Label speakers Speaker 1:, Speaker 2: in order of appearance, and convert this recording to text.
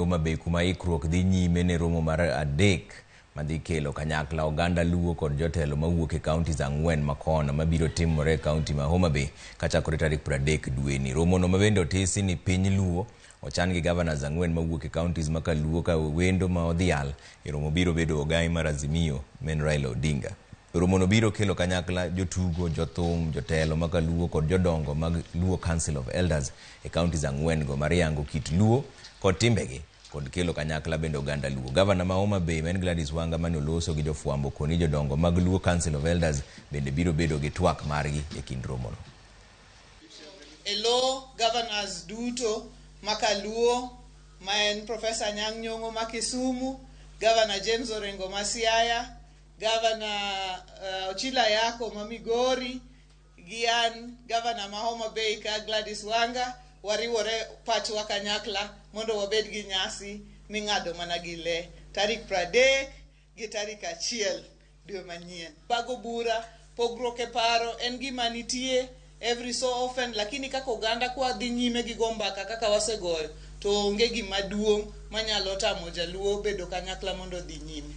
Speaker 1: Homa Bay kuma ikruok dhi nyime ne romo mar adek madhi kelo kanyakla oganda Luo kod jotelo mawuok e counties ang'wen makona mabiro timore e county ma Homa Bay kachakore tarik 30 dwe ni. Romo no mabende otisi ni piny Luo ochan gi governors ang'wen mawuok e counties maka Luo ka wendo ma odhial e romo biro bedo ogai mar Azimio men Raila Odinga. Romo no biro kelo kanyakla jotugo, jothum, jotelo maka Luo kod jodongo mag Luo Council of Elders e counties ang'wen go mariango kit Luo kod timbegi kod kelo kanyakla bende oganda Luo. Governor ma Homa Bay men Gladys Wanga mane oloso gi jofwambo koni jodongo mag Luo Council of Elders bende biro bedo gi twak margi e kind romo no.
Speaker 2: Elo governors duto maka Luo maen Professor Anyang' Nyong'o ma Kisumu, Governor James Orengo ma Siaya, Governor Ochila Yako ma Migori, Gian Governor ma Homa Bay ka Gladys Wanga wariwore pachwa kanyakla mondo wabed gi nyasi ming'ado mana gi le tarik 30 gi tarik 1 dwe manyien. Bago bura pogruok e paro en gima nitie every so often, lakini kaka oganda kwa dhi nyime gi gombaka kaka wasegoyo to onge gima duong' manyalo tamo jaluo bedo kanyakla mondo dhi nyime.